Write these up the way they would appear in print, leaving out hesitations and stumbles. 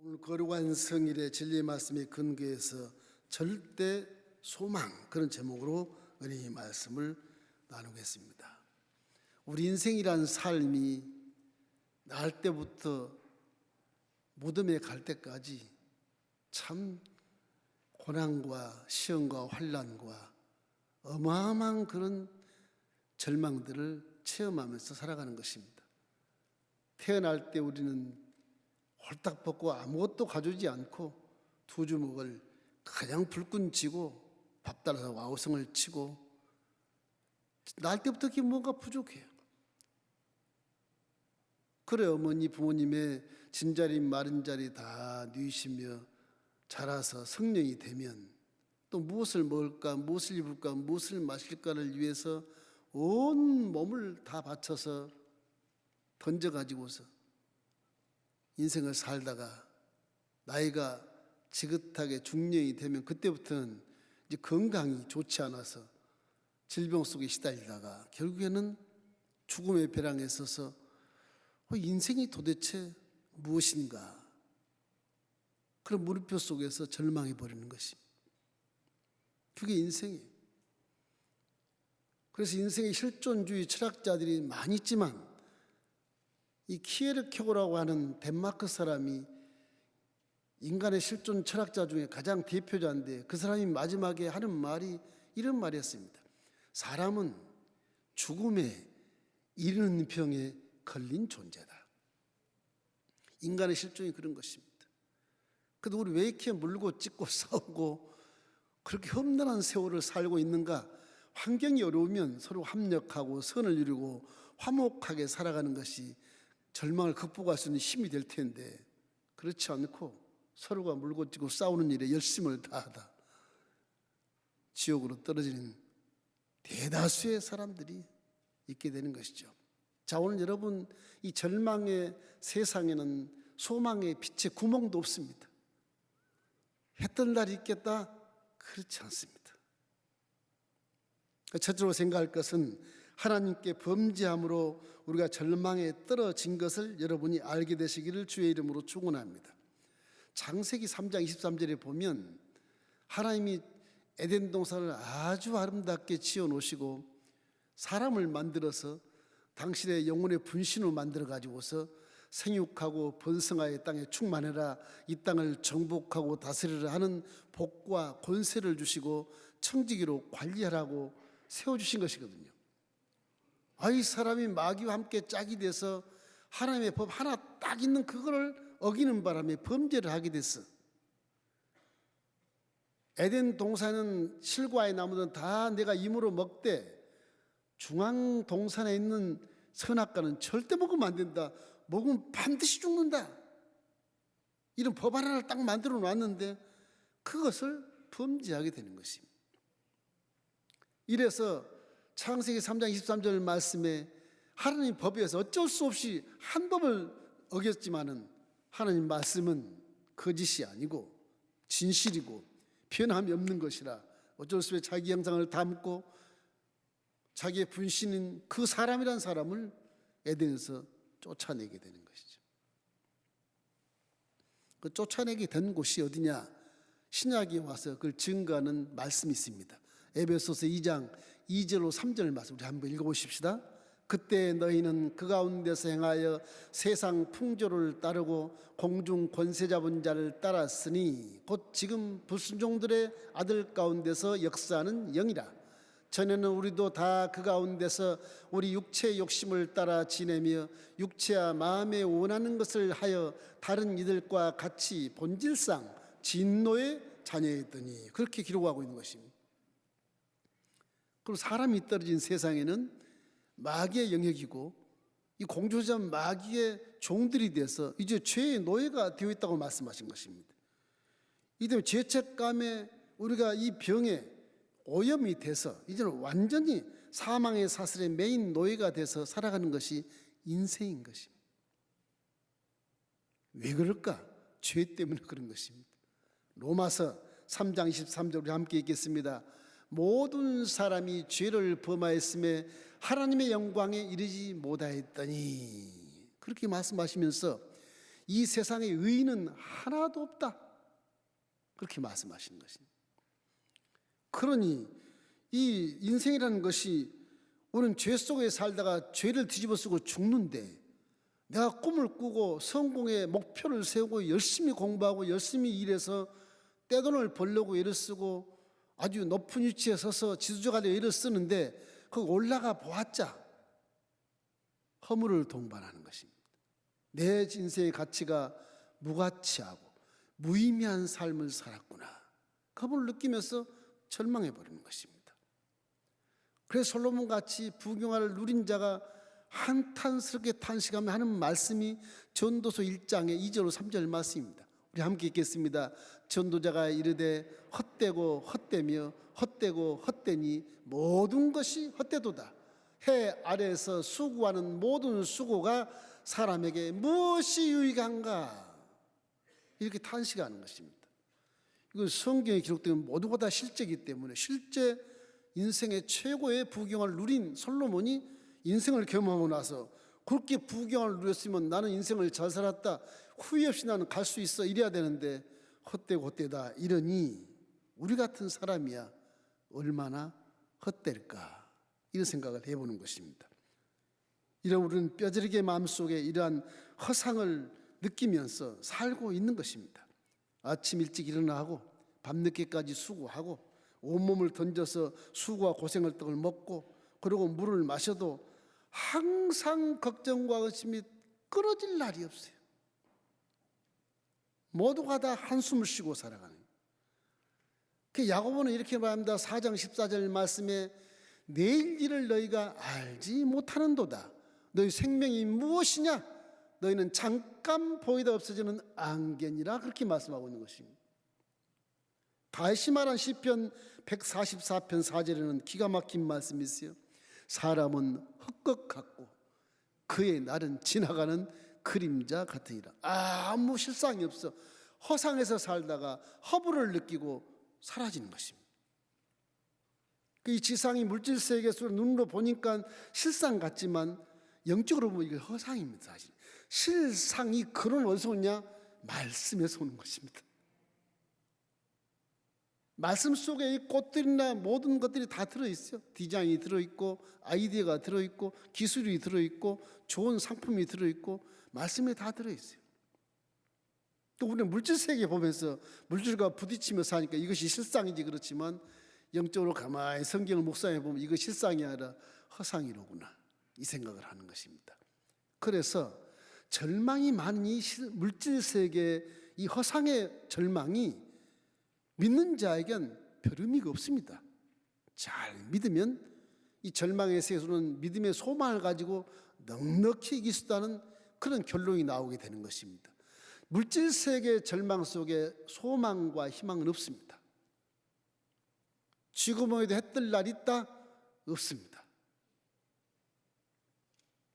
오늘 거룩한 성일의 진리의 말씀에 근거해서 절대 소망, 그런 제목으로 은혜의 말씀을 나누겠습니다. 우리 인생이란 삶이 날 때부터 무덤에 갈 때까지 참 고난과 시험과 환난과 어마어마한 그런 절망들을 체험하면서 살아가는 것입니다. 태어날 때 우리는 홀딱 벗고 아무것도 가져오지 않고 두 주먹을 그냥 불끈 쥐고 밥 따라서 와우성을 치고 날 때부터 그게 뭔가 부족해요. 그래 어머니 부모님의 진자리 마른자리 다 누이시며 자라서 성령이 되면 또 무엇을 먹을까, 무엇을 입을까, 무엇을 마실까를 위해서 온 몸을 다 바쳐서 던져가지고서 인생을 살다가 나이가 지긋하게 중년이 되면 그때부터는 이제 건강이 좋지 않아서 질병 속에 시달리다가 결국에는 죽음의 벼랑에 서서 인생이 도대체 무엇인가, 그런 물음표 속에서 절망해 버리는 것입니다. 그게 인생이에요. 그래서 인생의 실존주의 철학자들이 많이 있지만 이 키에르케고라고 하는 덴마크 사람이 인간의 실존 철학자 중에 가장 대표자인데 그 사람이 마지막에 하는 말이 이런 말이었습니다. 사람은 죽음에 이르는 병에 걸린 존재다. 인간의 실존이 그런 것입니다. 그래도 우리 왜 이렇게 물고 찢고 싸우고 그렇게 험난한 세월을 살고 있는가? 환경이 어려우면 서로 합력하고 선을 이루고 화목하게 살아가는 것이 절망을 극복할 수 있는 힘이 될 텐데 그렇지 않고 서로가 물고 찢고 싸우는 일에 열심을 다하다 지옥으로 떨어지는 대다수의 사람들이 있게 되는 것이죠. 자, 오늘 여러분, 이 절망의 세상에는 소망의 빛의 구멍도 없습니다. 해 뜬 날이 있겠다? 그렇지 않습니다. 첫째로 생각할 것은 하나님께 범죄함으로 우리가 절망에 떨어진 것을 여러분이 알게 되시기를 주의 이름으로 축원합니다. 창세기 3장 23절에 보면 하나님이 에덴 동산을 아주 아름답게 지어 놓으시고 사람을 만들어서 당신의 영혼의 분신으로 만들어 가지고서 생육하고 번성하여 땅에 충만해라, 이 땅을 정복하고 다스리라 하는 복과 권세를 주시고 청지기로 관리하라고 세워주신 것이거든요. 이 사람이 마귀와 함께 짝이 돼서 하나님의 법 하나 딱 있는 그거를 어기는 바람에 범죄를 하게 됐어. 에덴 동산은 실과의 나무는 다 내가 임으로 먹되 중앙 동산에 있는 선악과는 절대 먹으면 안 된다. 먹으면 반드시 죽는다. 이런 법 하나를 딱 만들어 놨는데 그것을 범죄하게 되는 것입니다. 이래서 창세기 3장 23절 말씀에 하나님 법에서 어쩔 수 없이 한 법을 어겼지만은 하나님 말씀은 거짓이 아니고 진실이고 변함이 없는 것이라 어쩔 수 없이 자기 형상을 담고 자기의 분신인 그 사람이란 사람을 에덴에서 쫓아내게 되는 것이죠. 그 쫓아내게 된 곳이 어디냐? 신약에 와서 그걸 증거하는 말씀이 있습니다. 에베소서 2장 2절로 3절 말씀 우리 한번 읽어보십시다. 그때 너희는 그 가운데서 행하여 세상 풍조를 따르고 공중 권세 잡은 자를 따랐으니 곧 지금 불순종들의 아들 가운데서 역사하는 영이라. 전에는 우리도 다 그 가운데서 우리 육체의 욕심을 따라 지내며 육체와 마음에 원하는 것을 하여 다른 이들과 같이 본질상 진노의 자녀였더니, 그렇게 기록하고 있는 것입니다. 그리고 사람이 떨어진 세상에는 마귀의 영역이고 이 공주자 마귀의 종들이 돼서 이제 죄의 노예가 되어 있다고 말씀하신 것입니다. 이 때문에 죄책감에 우리가 이 병에 오염이 돼서 이제는 완전히 사망의 사슬의 메인 노예가 돼서 살아가는 것이 인생인 것입니다. 왜 그럴까? 죄 때문에 그런 것입니다. 로마서 3장 23절 우리 함께 읽겠습니다. 모든 사람이 죄를 범하였음에 하나님의 영광에 이르지 못하였더니, 그렇게 말씀하시면서 이 세상에 의인은 하나도 없다. 그렇게 말씀하시는 것입니다. 그러니 이 인생이라는 것이 우리는 죄 속에 살다가 죄를 뒤집어 쓰고 죽는데, 내가 꿈을 꾸고 성공의 목표를 세우고 열심히 공부하고 열심히 일해서 떼돈을 벌려고 애를 쓰고 아주 높은 위치에 서서 지도자가 되어 애를 쓰는데, 거기 올라가 보았자 허물을 동반하는 것입니다. 내 인생의 가치가 무가치하고 무의미한 삶을 살았구나, 그걸 느끼면서 절망해버리는 것입니다. 그래서 솔로몬같이 부귀영화를 누린 자가 한탄스럽게 탄식하며 하는 말씀이 전도서 1장의 2절 3절 말씀입니다. 우리 함께 읽겠습니다. 전도자가 이르되 헛되고 헛되며 헛되고 헛되니 모든 것이 헛되도다. 해 아래에서 수고하는 모든 수고가 사람에게 무엇이 유익한가? 이렇게 탄식하는 것입니다. 이건 성경에 기록된 모두가 다 실제이기 때문에, 실제 인생의 최고의 부귀영화를 누린 솔로몬이 인생을 경험하고 나서 그렇게 부귀영화를 누렸으면 나는 인생을 잘 살았다, 후회 없이 나는 갈 수 있어, 이래야 되는데 헛되고 헛되다 이러니 우리 같은 사람이야 얼마나 헛될까, 이런 생각을 해보는 것입니다. 이런 우리는 뼈저리게 마음속에 이러한 허상을 느끼면서 살고 있는 것입니다. 아침 일찍 일어나고 밤늦게까지 수고하고 온몸을 던져서 수고와 고생을 떡을 먹고, 그리고 물을 마셔도 항상 걱정과 의심이 끊어질 날이 없어요. 모두가 다 한숨을 쉬고 살아가는. 그 야고보는 이렇게 말합니다. 4장 14절 말씀에 내일 일을 너희가 알지 못하는도다. 너희 생명이 무엇이냐? 너희는 잠깐 보이다 없어지는 안개니라, 그렇게 말씀하고 있는 것입니다. 다시 말한 시편 144편 4절에는 기가 막힌 말씀이 있어요. 사람은 헛것 같고 그의 날은 지나가는 그림자 같으니라. 아무 실상이 없어. 허상에서 살다가 허물을 느끼고 사라지는 것입니다. 이 지상이 물질 세계에서 눈으로 보니까 실상 같지만 영적으로 보면 이게 허상입니다. 사실 실상이 그런 어디서 오냐? 말씀에서 오는 것입니다. 말씀 속에 이 꽃들이나 모든 것들이 다 들어있어요. 디자인이 들어있고 아이디어가 들어있고 기술이 들어있고 좋은 상품이 들어있고 말씀에 다 들어있어요. 또 우리는 물질 세계 보면서 물질과 부딪히며 사니까 이것이 실상이지, 그렇지만 영적으로 가만히 성경을 묵상해 보면 이거 실상이 아니라 허상이로구나, 이 생각을 하는 것입니다. 그래서 절망이 많은 이 물질 세계, 이 허상의 절망이 믿는 자에겐 별 의미가 없습니다. 잘 믿으면 이 절망의 세계에서는 믿음의 소망을 가지고 넉넉히 이길 수 있다는 그런 결론이 나오게 되는 것입니다. 물질 세계의 절망 속에 소망과 희망은 없습니다. 지구멍에도 해 뜰 날 있다? 없습니다.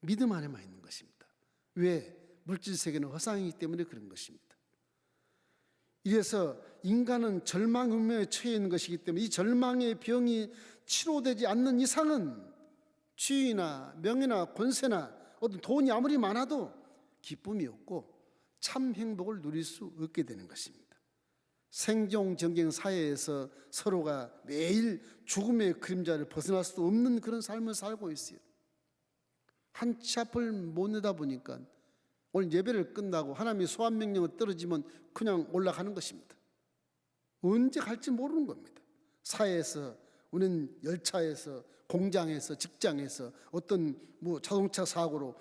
믿음 안에만 있는 것입니다. 왜? 물질 세계는 허상이기 때문에 그런 것입니다. 이래서 인간은 절망 운명에 처해 있는 것이기 때문에 이 절망의 병이 치료되지 않는 이상은 지위나 명예나 권세나 어떤 돈이 아무리 많아도 기쁨이 없고 참 행복을 누릴 수 없게 되는 것입니다. 생존 경쟁 사회에서 서로가 매일 죽음의 그림자를 벗어날 수 없는 그런 삶을 살고 있어요. 한 치 앞을 못 내다 보니까 오늘 예배를 끝나고 하나님의 소환 명령을 떨어지면 그냥 올라가는 것입니다. 언제 갈지 모르는 겁니다. 사회에서, 우리는 열차에서, 공장에서, 직장에서 어떤 자동차 사고로,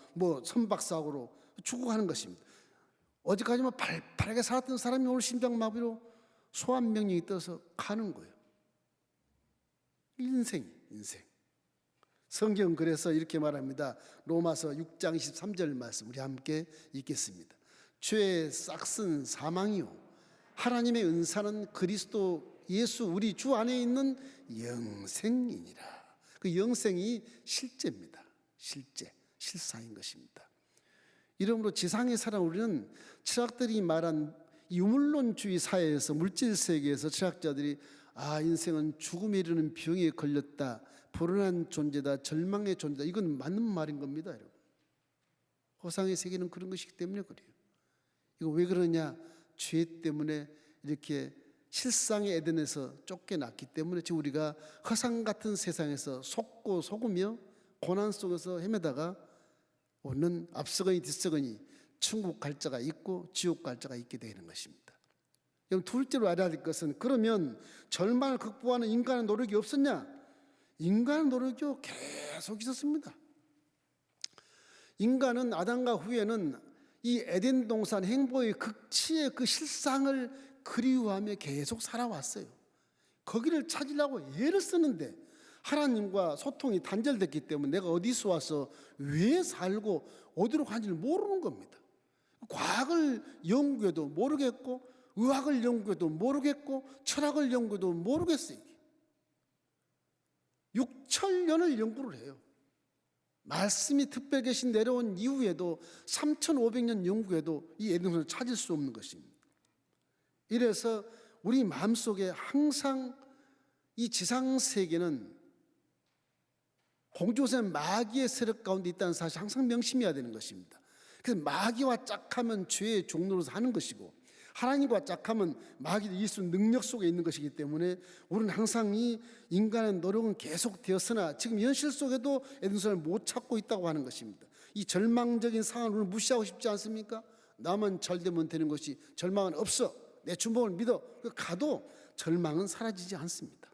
선박 사고로 죽어가는 것입니다. 어제까지만 발빠르게 살았던 사람이 오늘 심장마비로 소환 명령이 떠서 가는 거예요. 인생. 성경 그래서 이렇게 말합니다. 로마서 6장 23절 말씀 우리 함께 읽겠습니다. 죄의 싹슨 사망이요 하나님의 은사는 그리스도 예수 우리 주 안에 있는 영생이니라. 그 영생이 실제입니다. 실상인 것입니다. 이러므로 지상에 살아 우리는 철학들이 말한 유물론주의 사회에서, 물질 세계에서 철학자들이 인생은 죽음에 이르는 병에 걸렸다, 불운한 존재다, 절망의 존재다, 이건 맞는 말인 겁니다. 여러분, 허상의 세계는 그런 것이기 때문에 그래요. 이거 왜 그러냐? 죄 때문에 이렇게 실상의 에덴에서 쫓겨났기 때문에 지금 우리가 허상 같은 세상에서 속고 속으며 고난 속에서 헤매다가 오는 앞서거니 뒤서거니 천국 갈 자가 있고 지옥 갈 자가 있게 되는 것입니다. 그럼 둘째로 알아야 될 것은, 그러면 절망을 극복하는 인간의 노력이 없었냐? 인간의 노력이 계속 있었습니다. 인간은 아담과 후에는 이 에덴 동산 행복의 극치의 그 실상을 그리워하며 계속 살아왔어요. 거기를 찾으려고 애를 쓰는데 하나님과 소통이 단절됐기 때문에 내가 어디서 와서 왜 살고 어디로 가는지를 모르는 겁니다. 과학을 연구해도 모르겠고, 의학을 연구해도 모르겠고, 철학을 연구해도 모르겠어요. 6,000년을 연구를 해요. 말씀이 특별 계신 내려온 이후에도 3,500년 연구해도 이 에덴을 찾을 수 없는 것입니다. 이래서 우리 마음속에 항상 이 지상세계는 공중세 마귀의 세력 가운데 있다는 사실 항상 명심해야 되는 것입니다. 그래서 마귀와 짝하면 죄의 종로로서 하는 것이고, 하나님과 짝하면 마귀를 이길 수 있는 능력 속에 있는 것이기 때문에 우리는 항상 이 인간의 노력은 계속되었으나 지금 현실 속에도 에덴성을 못 찾고 있다고 하는 것입니다. 이 절망적인 상황을 우리는 무시하고 싶지 않습니까? 나만 잘 되면 되는 것이, 절망은 없어, 내 주먹을 믿어, 가도 절망은 사라지지 않습니다.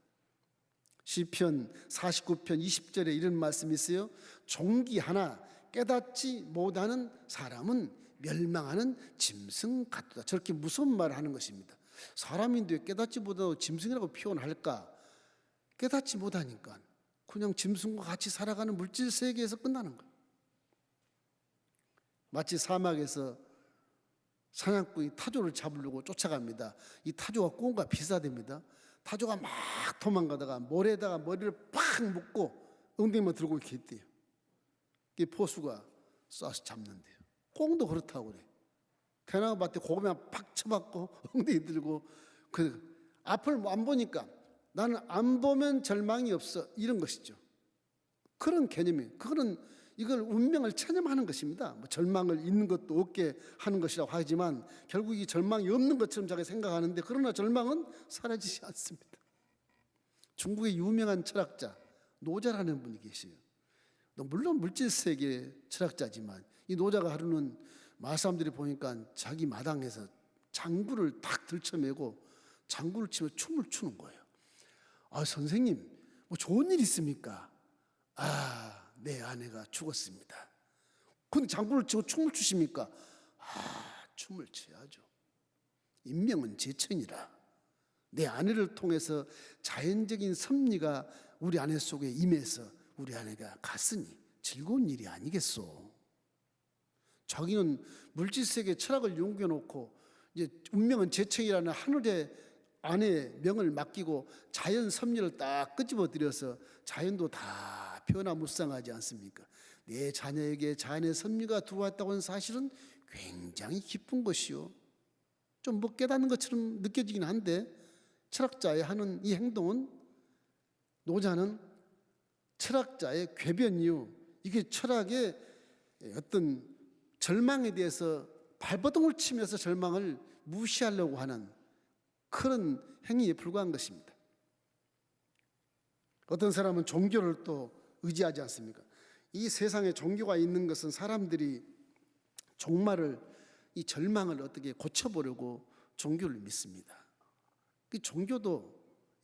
시편 49편 20절에 이런 말씀이 있어요. 종기 하나 깨닫지 못하는 사람은 멸망하는 짐승 같도다. 저렇게 무서운 말을 하는 것입니다. 사람인데 깨닫지 못하고 짐승이라고 표현할까? 깨닫지 못하니까 그냥 짐승과 같이 살아가는 물질 세계에서 끝나는 거예요. 마치 사막에서 사냥꾼이 타조를 잡으려고 쫓아갑니다. 이 타조가 꿈과 비슷하답니다. 타조가 막 도망가다가 모래에다가 머리를 팍 묶고 엉덩이만 들고 이렇게 있대요. 이 포수가 쏴서 잡는데요. 꽁도 그렇다고 그래. 개나무밭에 고구마 팍 쳐박고 엉덩이 들고, 그 앞을 안 보니까 나는 안 보면 절망이 없어, 이런 것이죠. 그런 개념이, 그거는 이걸 운명을 체념하는 것입니다. 뭐 절망을 있는 것도 없게 하는 것이라고 하지만 결국 이 절망이 없는 것처럼 자기가 생각하는데, 그러나 절망은 사라지지 않습니다. 중국의 유명한 철학자 노자라는 분이 계세요. 물론 물질세계 철학자지만 이 노자가 하루는 마을 사람들이 보니까 자기 마당에서 장구를 탁 들쳐매고 장구를 치며 춤을 추는 거예요. 아, 선생님, 뭐 좋은 일 있습니까? 아, 내 아내가 죽었습니다. 근데 장구를 치고 춤을 추십니까? 아, 춤을 춰야죠. 인명은 제천이라. 내 아내를 통해서 자연적인 섭리가 우리 아내 속에 임해서 우리 아내가 갔으니 즐거운 일이 아니겠소. 자기는 물질세계 철학을 연구해 놓고 이제 운명은 제청이라는 하늘의 아내의 명을 맡기고 자연 섭리를 딱 끄집어 들여서 자연도 다 변화무쌍하지 않습니까? 내 자녀에게 자연의 섭리가 들어왔다고 하는 사실은 굉장히 기쁜 것이요. 좀 못 깨닫는 것처럼 느껴지긴 한데, 철학자의 하는 이 행동은, 노자는 철학자의 궤변이요, 이게 철학의 어떤 절망에 대해서 발버둥을 치면서 절망을 무시하려고 하는 그런 행위에 불과한 것입니다. 어떤 사람은 종교를 또 의지하지 않습니까? 이 세상에 종교가 있는 것은 사람들이 종말을, 이 절망을 어떻게 고쳐보려고 종교를 믿습니다. 그 종교도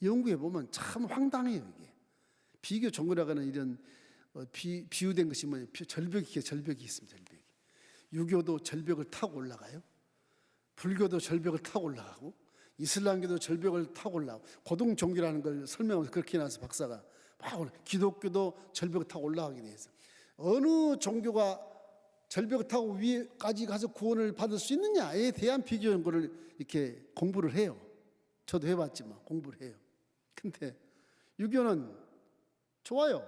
연구해 보면 참 황당해요. 이게 비교 종교라고 하는 이런 비유된 것이 뭐냐면 절벽이 있습니다. 절벽이. 유교도 절벽을 타고 올라가요. 불교도 절벽을 타고 올라가고, 이슬람교도 절벽을 타고 올라가고, 고등 종교라는 걸 설명하면서 그렇게 나와서 박사가 막 기독교도 절벽을 타고 올라가게 돼 있어요. 어느 종교가 절벽을 타고 위에까지 가서 구원을 받을 수 있느냐에 대한 비교 연구를 이렇게 공부를 해요. 저도 해봤지만 공부를 해요. 근데 유교는 좋아요.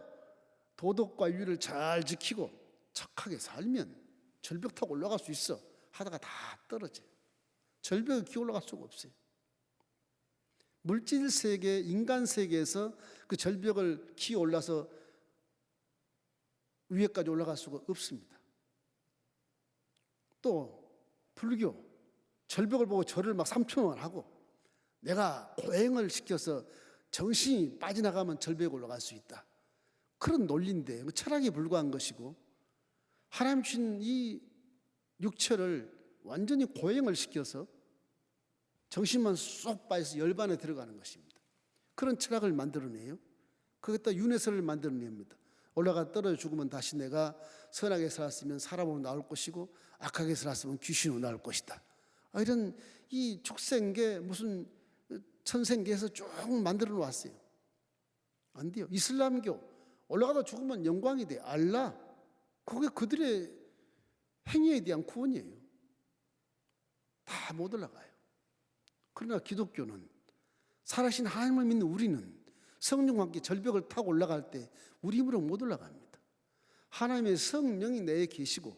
도덕과 윤리를 잘 지키고 착하게 살면 절벽 타고 올라갈 수 있어 하다가 다 떨어져요. 절벽에 기어 올라갈 수가 없어요. 물질 세계, 인간 세계에서 그 절벽을 기어 올라서 위에까지 올라갈 수가 없습니다. 또 불교, 절벽을 보고 절을 막 3초만 하고 내가 고행을 시켜서 정신이 빠져나가면 절벽에 올라갈 수 있다. 그런 논리인데 철학에 불과한 것이고, 하나님 주신 이 육체를 완전히 고행을 시켜서 정신만 쏙 빠져서 열반에 들어가는 것입니다. 그런 철학을 만들어내요. 거기다 윤회설을 만들어냅니다. 올라가 떨어져 죽으면 다시 내가 선하게 살았으면 사람으로 나올 것이고 악하게 살았으면 귀신으로 나올 것이다. 이런 이 축생계 무슨 천생계에서 쭉 만들어 놓았어요. 안 돼요. 이슬람교 올라가다 죽으면 영광이 돼. 알라. 그게 그들의 행위에 대한 구원이에요. 다 못 올라가요. 그러나 기독교는 살아신 하나님을 믿는 우리는 성령과 함께 절벽을 타고 올라갈 때 우리 힘으로 못 올라갑니다. 하나님의 성령이 내에 계시고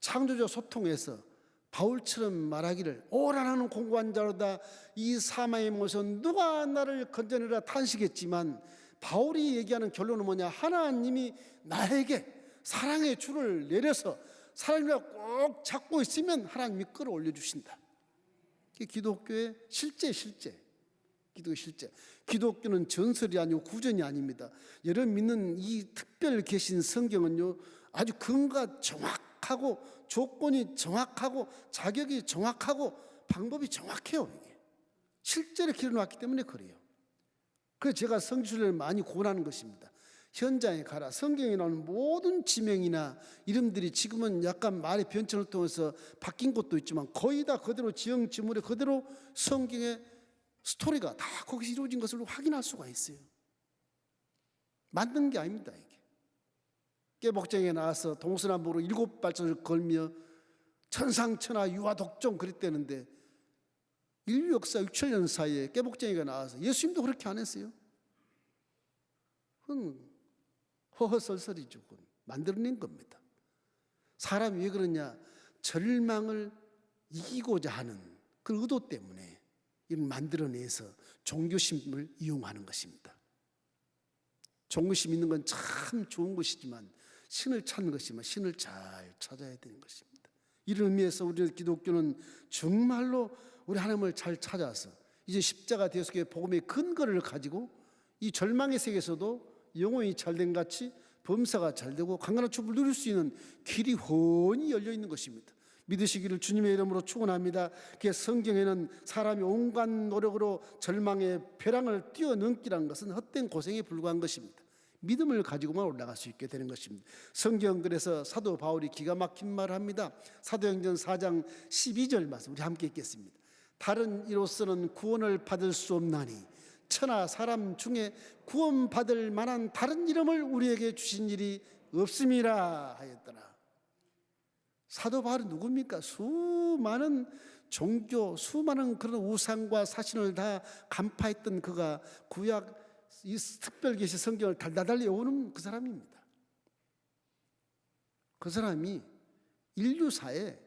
창조자 소통해서 바울처럼 말하기를 오라라는 공고한 자로다 이 사망의 몸에서 누가 나를 건져내라 탄식했지만, 바울이 얘기하는 결론은 뭐냐? 하나님이 나에게 사랑의 줄을 내려서 사랑을 꼭 잡고 있으면 하나님이 끌어올려 주신다. 이게 기독교의 실제. 기독교의 실제. 기독교는 전설이 아니고 구전이 아닙니다. 여러분 믿는 이 특별 계신 성경은요, 아주 근거가 정확하고 조건이 정확하고 자격이 정확하고 방법이 정확해요. 이게 실제로 기록해놨기 때문에 그래요. 그래서 제가 성주를 많이 권하는 것입니다. 현장에 가라. 성경에 나오는 모든 지명이나 이름들이 지금은 약간 말의 변천을 통해서 바뀐 것도 있지만 거의 다 그대로 지형지물에 그대로 성경의 스토리가 다 거기서 이루어진 것을 확인할 수가 있어요. 만든 게 아닙니다. 이게 깨복쟁이에 나와서 동서남북으로 7발전을 걸며 천상천하 유아독종 그랬다는데 인류 역사 6천년 사이에 깨복쟁이가 나와서, 예수님도 그렇게 안 했어요. 그건 허허설설이죠. 그건 만들어낸 겁니다. 사람이 왜 그러냐? 절망을 이기고자 하는 그 의도 때문에 이걸 만들어내서 종교심을 이용하는 것입니다. 종교심 있는 건 참 좋은 것이지만 신을 찾는 것이지만 신을 잘 찾아야 되는 것입니다. 이런 의미에서 우리 기독교는 정말로 우리 하나님을 잘 찾아서 이제 십자가 대속의 복음의 근거를 가지고 이 절망의 세계에서도 영혼이 잘된 같이 범사가 잘되고 강건한 축복을 누릴 수 있는 길이 훤히 열려 있는 것입니다. 믿으시기를 주님의 이름으로 축원합니다. 성경에는 사람이 온갖 노력으로 절망의 벼랑을 뛰어넘기라는 것은 헛된 고생에 불과한 것입니다. 믿음을 가지고만 올라갈 수 있게 되는 것입니다. 성경 그래서 사도 바울이 기가 막힌 말을 합니다. 사도행전 4장 12절 말씀 우리 함께 읽겠습니다. 다른 이로서는 구원을 받을 수 없나니 천하 사람 중에 구원받을 만한 다른 이름을 우리에게 주신 일이 없음이라 하였더라. 사도 바울은 누굽니까? 수많은 종교, 수많은 그런 우상과 사신을 다 간파했던 그가 구약 이 특별 계시 성경을 달달달 외우는 그 사람입니다. 그 사람이 인류사에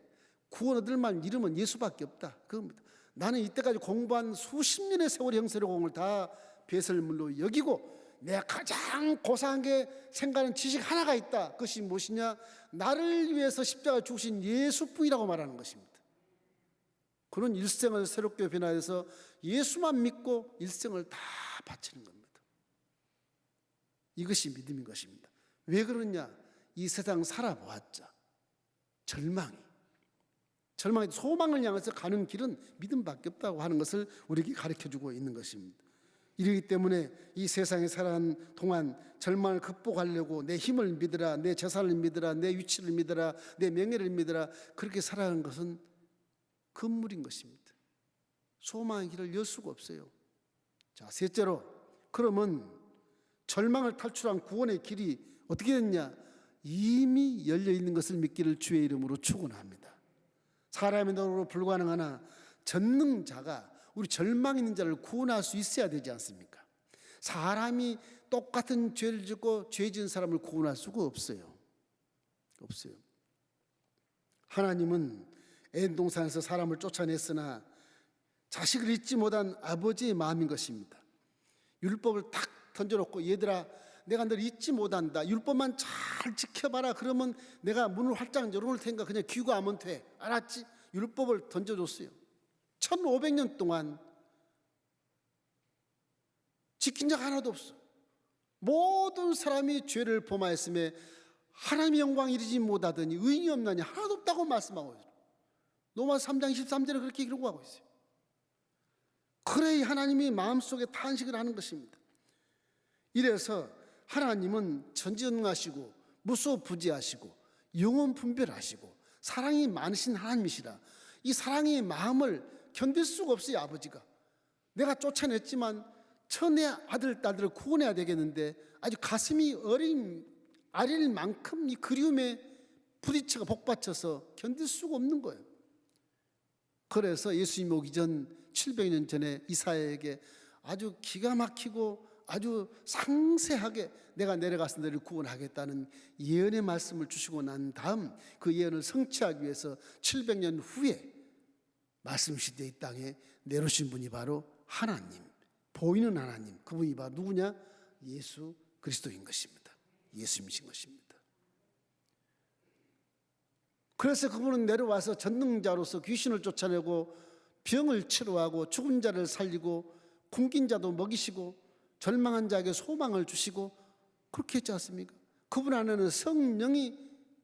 구원 얻을 만한 이름은 예수밖에 없다. 그겁니다. 나는 이때까지 공부한 수십 년의 세월의 형세를 공을 다 배설물로 여기고 내가 가장 고상한 게 생각하는 지식 하나가 있다. 그것이 무엇이냐? 나를 위해서 십자가 죽으신 예수뿐이라고 말하는 것입니다. 그런 일생을 새롭게 변화해서 예수만 믿고 일생을 다 바치는 겁니다. 이것이 믿음인 것입니다. 왜 그러냐? 이 세상 살아보았자 절망이 소망을 향해서 가는 길은 믿음밖에 없다고 하는 것을 우리에게 가르쳐주고 있는 것입니다. 이러기 때문에 이 세상에 살아가는 동안 절망을 극복하려고 내 힘을 믿으라, 내 재산을 믿으라, 내 위치를 믿으라, 내 명예를 믿으라, 그렇게 살아가는 것은 금물인 것입니다. 소망의 길을 열 수가 없어요. 자, 셋째로, 그러면 절망을 탈출한 구원의 길이 어떻게 됐냐? 이미 열려 있는 것을 믿기를 주의 이름으로 축원합니다. 사람의 노력으로 불가능하나 전능자가 우리 절망 있는 자를 구원할 수 있어야 되지 않습니까? 사람이 똑같은 죄를 짓고 죄 지은 사람을 구원할 수가 없어요. 하나님은 에덴 동산에서 사람을 쫓아냈으나 자식을 잊지 못한 아버지의 마음인 것입니다. 율법을 탁 던져놓고 얘들아 내가 너를 잊지 못한다. 율법만 잘 지켜봐라. 그러면 내가 문을 활짝 열어놓을 테니까 그냥 귀가하면 돼. 알았지? 율법을 던져줬어요. 1500년 동안 지킨 적 하나도 없어. 모든 사람이 죄를 범하였음에 하나님의 영광 이르지 못하더니 의인이 없나니 하나도 없다고 말씀하고 있어요. 로마서 3장 23절에 그렇게 기록하고 있어요. 그래 하나님이 마음속에 탄식을 하는 것입니다. 이래서 하나님은 전지전능하시고 무소부지하시고 영원 분별하시고 사랑이 많으신 하나님이시라. 이 사랑의 마음을 견딜 수가 없어요. 아버지가 내가 쫓아냈지만 내 아들 딸들을 구원해야 되겠는데 아주 가슴이 아릴 만큼 이 그리움에 부딪혀가 복받쳐서 견딜 수가 없는 거예요. 그래서 예수님 오기 전 700년 전에 이사야에게 아주 기가 막히고 아주 상세하게 내가 내려가서 너를 구원하겠다는 예언의 말씀을 주시고 난 다음 그 예언을 성취하기 위해서 700년 후에 말씀 시대의 땅에 내려오신 분이 바로 하나님, 보이는 하나님, 그분이 바로 누구냐? 예수 그리스도인 것입니다. 예수님이신 것입니다. 그래서 그분은 내려와서 전능자로서 귀신을 쫓아내고 병을 치료하고 죽은 자를 살리고 굶긴 자도 먹이시고 절망한 자에게 소망을 주시고 그렇게 했지 않습니까? 그분 안에는 성령이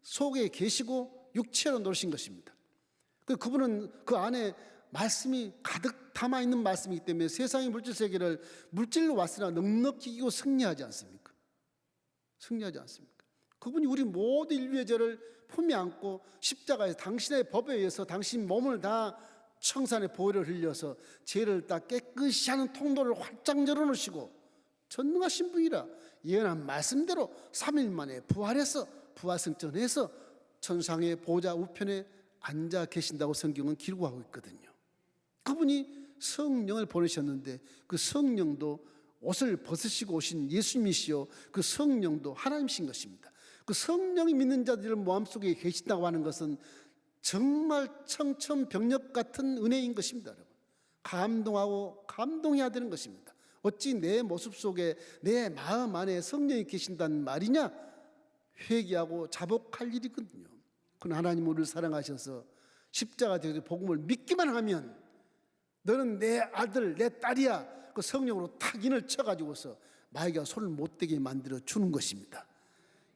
속에 계시고 육체로 노신 것입니다. 그분은 그 안에 말씀이 가득 담아 있는 말씀이기 때문에 세상의 물질 세계를 물질로 왔으나 넉넉히 이기고 승리하지 않습니까? 승리하지 않습니까? 그분이 우리 모든 인류의 죄를 품에 안고 십자가에서 당신의 법에 의해서 당신 몸을 다 청산의 보혈을 흘려서 죄를 다 깨끗이 하는 통로를 활짝 열어놓으시고 전능하신 분이라 예언한 말씀대로 3일 만에 부활해서 부활승천해서 천상의 보좌 우편에 앉아 계신다고 성경은 기록하고 있거든요. 그분이 성령을 보내셨는데 그 성령도 옷을 벗으시고 오신 예수님이시요 그 성령도 하나님이신 것입니다. 그 성령이 믿는 자들 마음속에 계신다고 하는 것은 정말 청천벽력 같은 은혜인 것입니다. 여러분, 감동하고 감동해야 되는 것입니다. 어찌 내 모습 속에 내 마음 안에 성령이 계신다는 말이냐? 회개하고 자복할 일이거든요. 그러나 하나님 우리를 사랑하셔서 십자가 되어서 복음을 믿기만 하면 너는 내 아들 내 딸이야 그 성령으로 탁 인을 쳐가지고서 마귀가 손을 못 대게 만들어 주는 것입니다.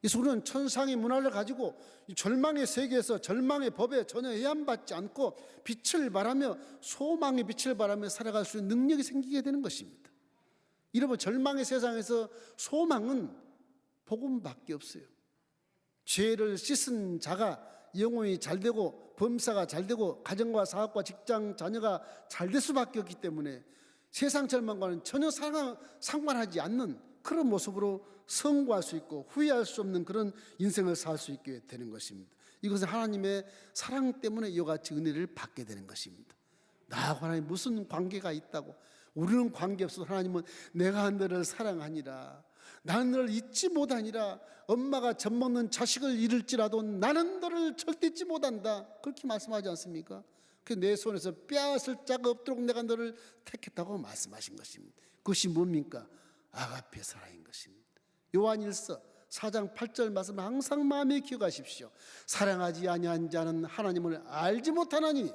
그래서 우리는 천상의 문화를 가지고 절망의 세계에서 절망의 법에 전혀 해안받지 않고 빛을 발하며 소망의 빛을 발하며 살아갈 수 있는 능력이 생기게 되는 것입니다. 여러분, 절망의 세상에서 소망은 복음밖에 없어요. 죄를 씻은 자가 영혼이 잘 되고 범사가 잘 되고 가정과 사업과 직장 자녀가 잘 될 수밖에 없기 때문에 세상 절망과는 전혀 상관하지 않는 그런 모습으로 성공할 수 있고 후회할 수 없는 그런 인생을 살 수 있게 되는 것입니다. 이것은 하나님의 사랑 때문에 이와 같이 은혜를 받게 되는 것입니다. 나하고 하나님 무슨 관계가 있다고? 우리는 관계없어도 하나님은 내가 너를 사랑하니라, 나는 너를 잊지 못하니라, 엄마가 젖먹는 자식을 잃을지라도 나는 너를 절대 잊지 못한다, 그렇게 말씀하지 않습니까? 내 손에서 빼앗을 자가 없도록 내가 너를 택했다고 말씀하신 것입니다. 그것이 뭡니까? 아가페 사랑인 것입니다. 요한일서 4장 8절 말씀 항상 마음에 기억하십시오. 사랑하지 아니한 자는 하나님을 알지 못하나니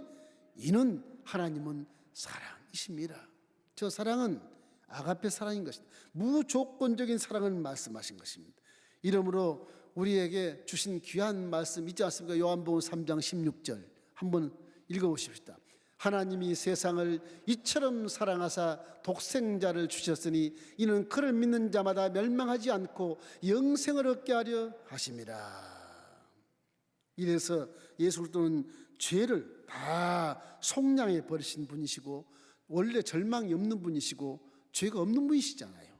이는 하나님은 사랑이십니다. 저 사랑은 아가페 사랑인 것입니다. 무조건적인 사랑을 말씀하신 것입니다. 이러므로 우리에게 주신 귀한 말씀 있지 않습니까? 요한복음 3장 16절 한번 읽어보십시다. 하나님이 세상을 이처럼 사랑하사 독생자를 주셨으니 이는 그를 믿는 자마다 멸망하지 않고 영생을 얻게 하려 하심이라. 이래서 예수 그리스도는 죄를 다 속량해 버리신 분이시고 원래 절망이 없는 분이시고 죄가 없는 분이시잖아요.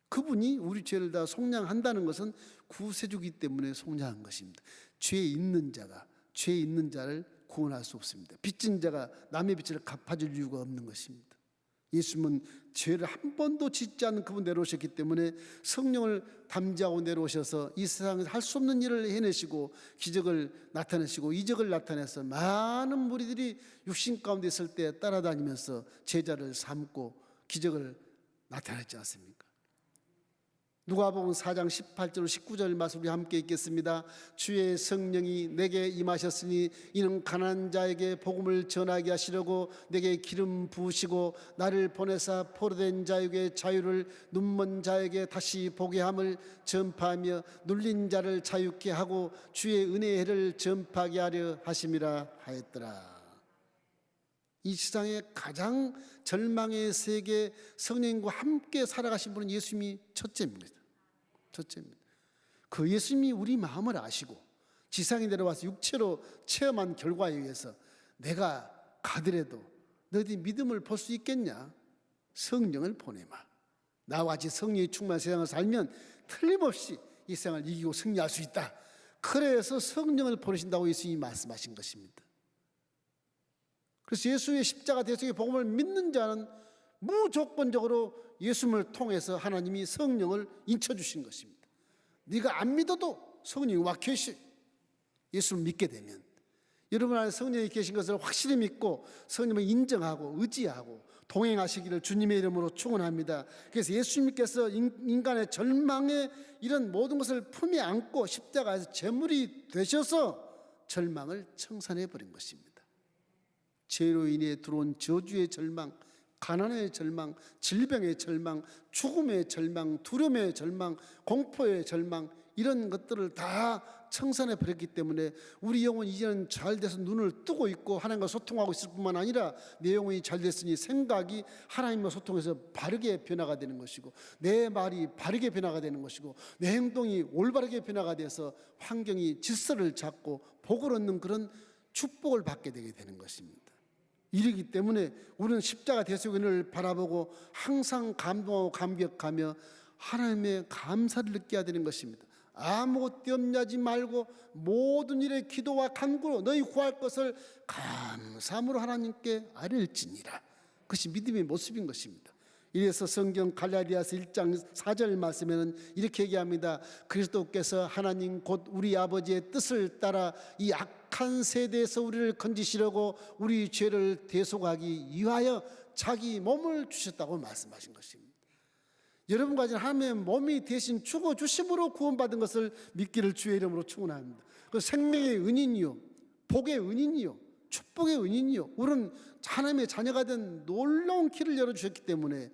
그분이 우리 죄를 다 속량한다는 것은 구세주기 때문에 속량한 것입니다. 죄 있는 자가 죄 있는 자를 구원할 수 없습니다. 빚진 자가 남의 빚을 갚아줄 이유가 없는 것입니다. 예수님은 죄를 한 번도 짓지 않는 그분 내려오셨기 때문에 성령을 담지하고 내려오셔서 이 세상에서 할 수 없는 일을 해내시고 기적을 나타내시고 이적을 나타내서 많은 무리들이 육신 가운데 있을 때 따라다니면서 제자를 삼고 기적을 나타냈지 않습니까? 누가복음 4장 18절 19절 말씀 우리 함께 읽겠습니다. 주의 성령이 내게 임하셨으니 이는 가난한 자에게 복음을 전하게 하시려고 내게 기름 부으시고 나를 보내사 포로된 자에게 자유를, 눈먼 자에게 다시 보게 함을 전파하며 눌린 자를 자유케 하고 주의 은혜의 해를 전파하게 하려 하심이라 하였더라. 이 세상에 가장 절망의 세계 성령과 함께 살아가신 분은 예수님이 첫째입니다. 그 예수님이 우리 마음을 아시고 지상에 내려와서 육체로 체험한 결과에 의해서 내가 가더라도 너희 믿음을 볼 수 있겠냐? 성령을 보내마. 나와 같이 성령이 충만한 세상을 살면 틀림없이 이 세상을 이기고 승리할 수 있다. 그래서 성령을 보내신다고 예수님이 말씀하신 것입니다. 그래서 예수의 십자가 대속의 복음을 믿는 자는 무조건적으로 예수님을 통해서 하나님이 성령을 인쳐주신 것입니다. 네가 안 믿어도 성령이 와 계시. 예수를 믿게 되면 여러분 안에 성령이 계신 것을 확실히 믿고 성령을 인정하고 의지하고 동행하시기를 주님의 이름으로 축원합니다. 그래서 예수님께서 인간의 절망에 이런 모든 것을 품에 안고 십자가에서 제물이 되셔서 절망을 청산해 버린 것입니다. 죄로 인해 들어온 저주의 절망, 가난의 절망, 질병의 절망, 죽음의 절망, 두려움의 절망, 공포의 절망, 이런 것들을 다 청산해 버렸기 때문에 우리 영혼이 이제는 잘 돼서 눈을 뜨고 있고 하나님과 소통하고 있을 뿐만 아니라 내 영혼이 잘 됐으니 생각이 하나님과 소통해서 바르게 변화가 되는 것이고 내 말이 바르게 변화가 되는 것이고 내 행동이 올바르게 변화가 돼서 환경이 질서를 잡고 복을 얻는 그런 축복을 받게 되게 되는 것입니다. 이르기 때문에 우리는 십자가 대속인을 바라보고 항상 감동하고 감격하며 하나님의 감사를 느껴야 되는 것입니다. 아무것도 염려하지 말고 모든 일에 기도와 간구로 너희 구할 것을 감사함으로 하나님께 아뢰일지니라. 그것이 믿음의 모습인 것입니다. 이래서 성경 갈라디아서 1장 4절 말씀에는 이렇게 얘기합니다. 그리스도께서 하나님 곧 우리 아버지의 뜻을 따라 이 악한 세대에서 우리를 건지시려고 우리 죄를 대속하기 위하여 자기 몸을 주셨다고 말씀하신 것입니다. 여러분과 저는 하나님의 몸이 대신 죽어주심으로 구원받은 것을 믿기를 주의 이름으로 축원합니다. 그 생명의 은인이요 복의 은인이요 축복의 은인이요 우리는 하나님의 자녀가 된 놀라운 길을 열어주셨기 때문에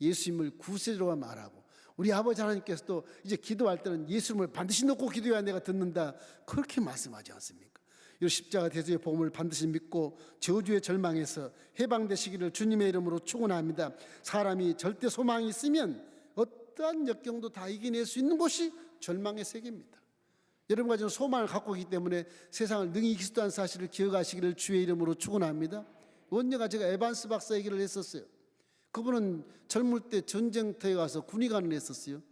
예수님을 구세주로 말하고 우리 아버지 하나님께서도 이제 기도할 때는 예수님을 반드시 놓고 기도해야 내가 듣는다 그렇게 말씀하지 않습니까? 이 십자가 대속의 복음을 반드시 믿고 저주의 절망에서 해방되시기를 주님의 이름으로 축원합니다. 사람이 절대 소망이 있으면 어떠한 역경도 다 이겨낼 수 있는 곳이 절망의 세계입니다. 여러분과 저는 소망을 갖고 있기 때문에 세상을 능히 이길 수 있다는 사실을 기억하시기를 주의 이름으로 축원합니다. 언제가 제가 에반스 박사 얘기를 했었어요. 그분은 젊을 때 전쟁터에 가서 군의관을 했었어요.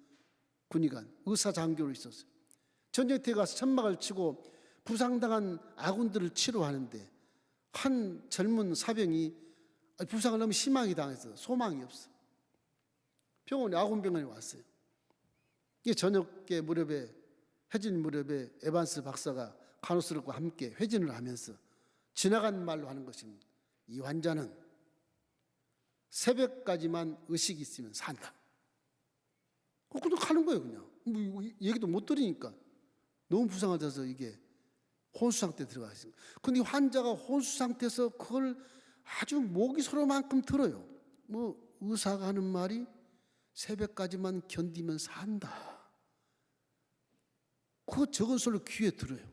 군의관, 의사 장교로 있었어요. 전쟁터에 가서 천막을 치고 부상당한 아군들을 치료하는데 한 젊은 사병이 부상을 너무 심하게 당해서 소망이 없어. 병원에 아군병원에 왔어요. 이게 저녁에 무렵에 회진 무렵에 에반스 박사가 간호사들과 함께 회진을 하면서 지나간 말로 하는 것입니다. 이 환자는 새벽까지만 의식이 있으면 산다. 그냥 가는 거예요. 그냥 뭐 얘기도 못 들으니까 너무 부상하셔서 이게 혼수 상태에 들어가 있습니다. 그런데 환자가 혼수 상태에서 그걸 아주 목이 소로만큼 들어요. 뭐 의사가 하는 말이 새벽까지만 견디면 산다. 그 적은 소리를 귀에 들어요.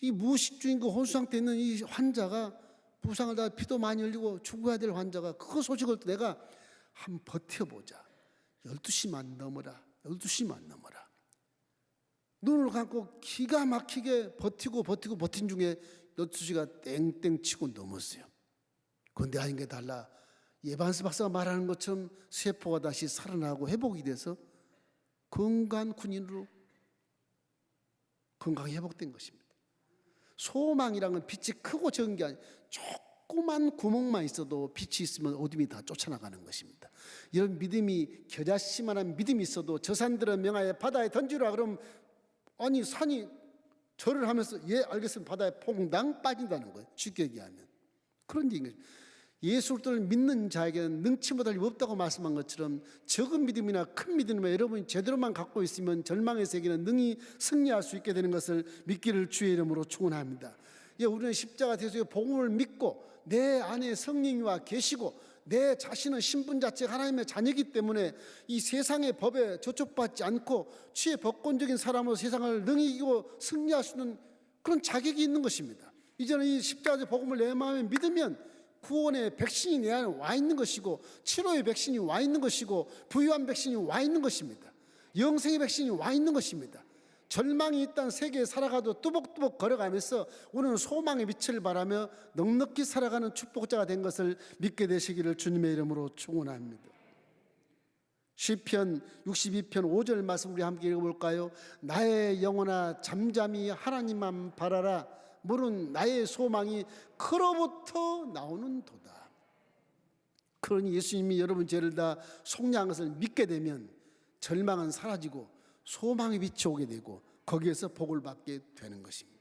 이 무의식 중인 그 혼수 상태에 있는 이 환자가 부상을 다 피도 많이 흘리고 죽어야 될 환자가 그 소식을 내가 한번 버텨보자. 12시만 넘어라. 12시만 넘어라. 눈을 감고 기가 막히게 버틴 중에 12시가 땡땡 치고 넘었어요. 그런데 아닌 게 달라. 에반스 박사가 말하는 것처럼 세포가 다시 살아나고 회복이 돼서 건강한 군인으로 건강이 회복된 것입니다. 소망이라는 건 빛이 크고 적은 게 아니라 조그만 구멍만 있어도 빛이 있으면 어둠이 다 쫓아나가는 것입니다. 이런 믿음이 겨자씨만한 믿음이 있어도 저 산들은 명하여 바다에 던지라 그럼 아니 산이 절을 하면서 예 알겠으면 바다에 퐁당 빠진다는 거예요. 쉽게 얘기하면 그런 얘기인 거죠. 예수 그리스도를 믿는 자에게는 능치 못할 일 없다고 말씀한 것처럼 적은 믿음이나 큰 믿음이나 여러분이 제대로만 갖고 있으면 절망의 세계는 능히 승리할 수 있게 되는 것을 믿기를 주의 이름으로 축원합니다. 우리는 십자가 대속의 복음을 믿고 내 안에 성령이와 계시고 내 자신은 신분 자체가 하나님의 자녀이기 때문에 이 세상의 법에 저촉받지 않고 주의 법권적인 사람으로 세상을 능히 이기고 승리할 수 있는 그런 자격이 있는 것입니다. 이제는 이 십자가의 복음을 내 마음에 믿으면 구원의 백신이 내 안에 와 있는 것이고 치료의 백신이 와 있는 것이고 부유한 백신이 와 있는 것입니다. 영생의 백신이 와 있는 것입니다. 절망이 있다는 세계에 살아가도 뚜벅뚜벅 걸어가면서 우리는 소망의 빛을 바라며 넉넉히 살아가는 축복자가 된 것을 믿게 되시기를 주님의 이름으로 축원합니다. 시편 62편 5절 말씀 우리 함께 읽어볼까요? 나의 영혼아 잠잠히 하나님만 바라라. 물은 나의 소망이 그로부터 나오는 도다. 그러니 예수님이 여러분 죄를 다 속량한 것을 믿게 되면 절망은 사라지고 소망의 빛이 오게 되고 거기에서 복을 받게 되는 것입니다.